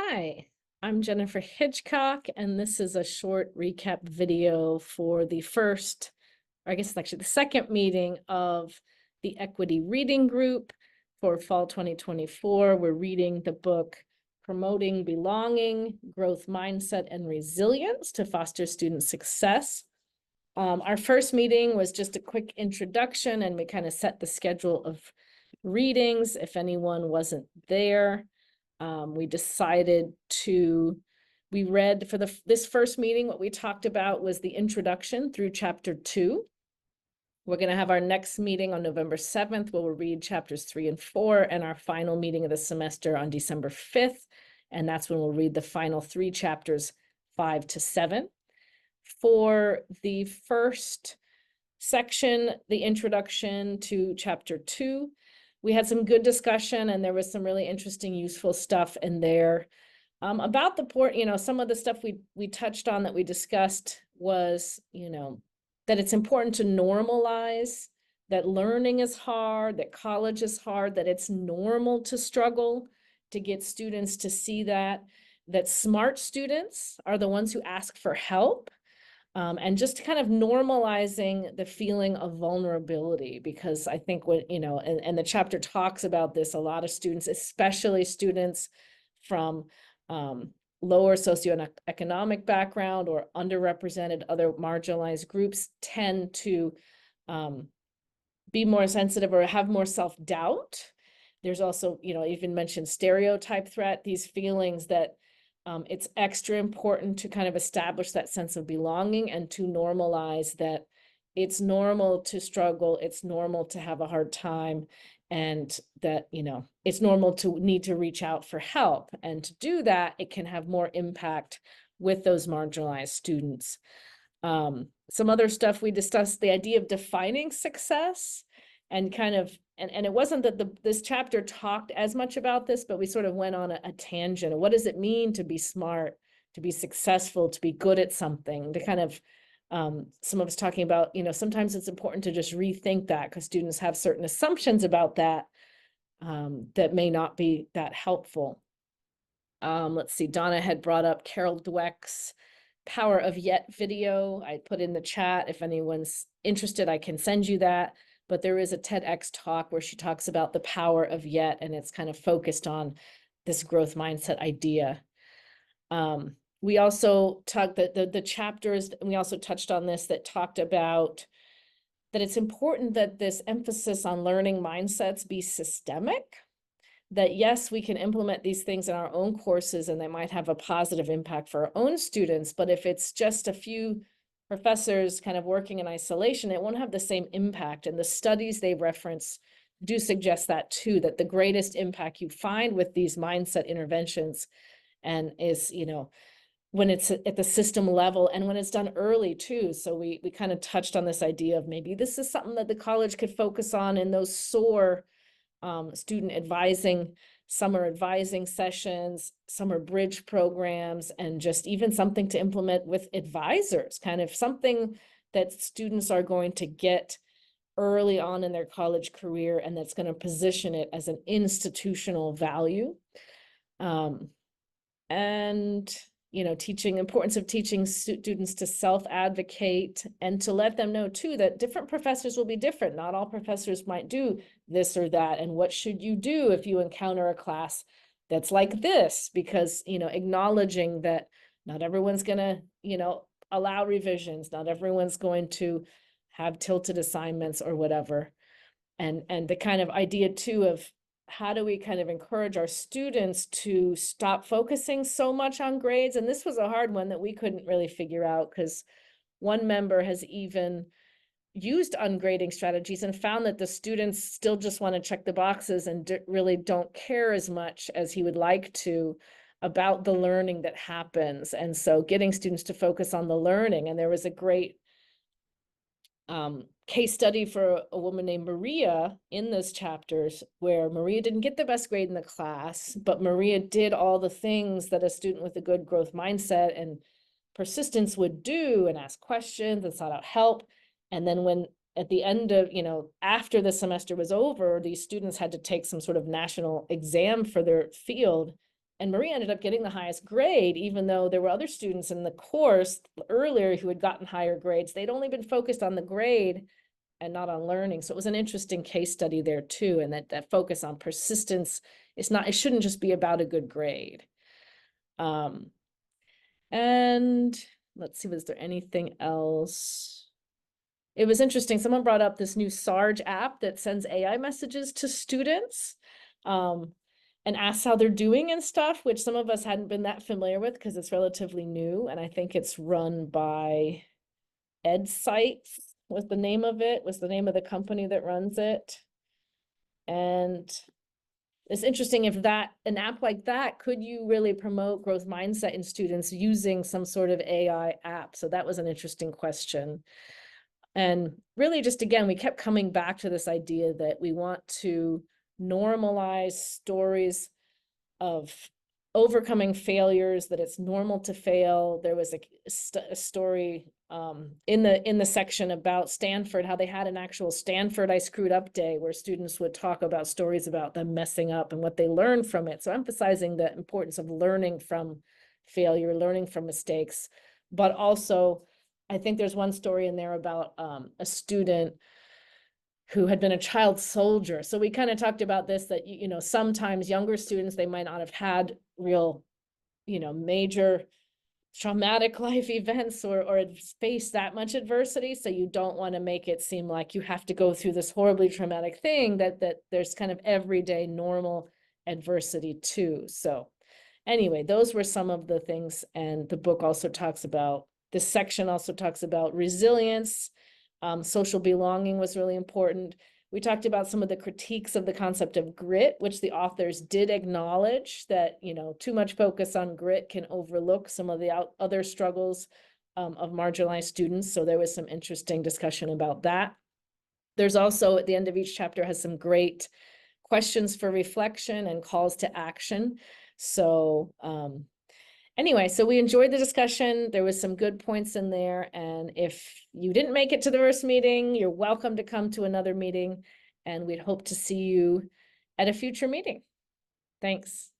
Hi, I'm Jennifer Hitchcock, and this is a short recap video for the first, or I guess it's actually the second meeting of the Equity Reading Group for fall 2024. We're reading the book Promoting Belonging, Growth Mindset, and Resilience to Foster Student Success. Our first meeting was just a quick introduction, and we kind of set the schedule of readings if anyone wasn't there. We decided we read for this first meeting, what we talked about was the introduction through chapter 2. We're going to have our next meeting on November 7th, where we'll read chapters 3 and 4, and our final meeting of the semester on December 5th. And that's when we'll read the final 3 chapters, 5 to 7. For the first section, the introduction to chapter 2, we had some good discussion, and there was some really interesting, useful stuff in there. About the port, some of the stuff we touched on that we discussed was, that it's important to normalize that learning is hard, that college is hard, that it's normal to struggle, to get students to see that smart students are the ones who ask for help. And just kind of normalizing the feeling of vulnerability, because I think and the chapter talks about this, a lot of students, especially students from lower socioeconomic background or underrepresented other marginalized groups, tend to be more sensitive or have more self-doubt. There's also, even mentioned stereotype threat, these feelings that it's extra important to kind of establish that sense of belonging and to normalize that it's normal to struggle, it's normal to have a hard time, and that, it's normal to need to reach out for help. And to do that, it can have more impact with those marginalized students. Some other stuff we discussed, the idea of defining success, and kind of, and it wasn't that this chapter talked as much about this, but we sort of went on a tangent of what does it mean to be smart, to be successful, to be good at something, to kind of, some of us talking about, sometimes it's important to just rethink that, because students have certain assumptions about that that may not be that helpful. Let's see, Donna had brought up Carol Dweck's Power of Yet video. I put in the chat. If anyone's interested, I can send you that. But there is a TEDx talk where she talks about the power of yet, and it's kind of focused on this growth mindset idea. We also talked the chapters, and we also touched on this, that talked about that it's important that this emphasis on learning mindsets be systemic, that yes, we can implement these things in our own courses and they might have a positive impact for our own students, but if it's just a few professors kind of working in isolation, it won't have the same impact. And the studies they reference do suggest that too, that the greatest impact you find with these mindset interventions and is, when it's at the system level and when it's done early too. So we kind of touched on this idea of maybe this is something that the college could focus on in those SOAR student advising, summer advising sessions, summer bridge programs, and just even something to implement with advisors, kind of something that students are going to get early on in their college career, and that's going to position it as an institutional value. And teaching importance of teaching students to self-advocate, and to let them know too that different professors will be different. Not all professors might do this or that, and what should you do if you encounter a class that's like this, because acknowledging that not everyone's gonna allow revisions, not everyone's going to have tilted assignments or whatever. And the kind of idea too of how do we kind of encourage our students to stop focusing so much on grades? And this was a hard one that we couldn't really figure out, because one member has even used ungrading strategies and found that the students still just want to check the boxes and really don't care as much as he would like to about the learning that happens. And so getting students to focus on the learning. And there was a great case study for a woman named Maria in those chapters, where Maria didn't get the best grade in the class, but Maria did all the things that a student with a good growth mindset and persistence would do, and ask questions and sought out help. And then when at the end of, after the semester was over, these students had to take some sort of national exam for their field. And Marie ended up getting the highest grade, even though there were other students in the course earlier who had gotten higher grades. They'd only been focused on the grade and not on learning. So it was an interesting case study there too. And that focus on persistence, it shouldn't just be about a good grade. And let's see, was there anything else? It was interesting. Someone brought up this new Sarge app that sends AI messages to students and asks how they're doing and stuff, which some of us hadn't been that familiar with because it's relatively new. And I think it's run by EdSites was the name of it, was the name of the company that runs it. And it's interesting if an app like that, could you really promote growth mindset in students using some sort of AI app? So that was an interesting question. And really just, again, we kept coming back to this idea that we want to normalize stories of overcoming failures, that it's normal to fail. There was a story in the section about Stanford, how they had an actual Stanford I screwed up day where students would talk about stories about them messing up and what they learned from it. So emphasizing the importance of learning from failure, learning from mistakes, but also I think there's one story in there about a student who had been a child soldier. So we kind of talked about this, that, sometimes younger students, they might not have had real, major traumatic life events or face that much adversity. So you don't want to make it seem like you have to go through this horribly traumatic thing, that there's kind of everyday normal adversity too. So anyway, those were some of the things. And the book also talks about, this section also talks about resilience. Social belonging was really important. We talked about some of the critiques of the concept of grit, which the authors did acknowledge that, too much focus on grit can overlook some of the other struggles of marginalized students. So there was some interesting discussion about that. There's also, at the end of each chapter, has some great questions for reflection and calls to action. So anyway, so we enjoyed the discussion. There was some good points in there. And if you didn't make it to the first meeting, you're welcome to come to another meeting. And we'd hope to see you at a future meeting. Thanks.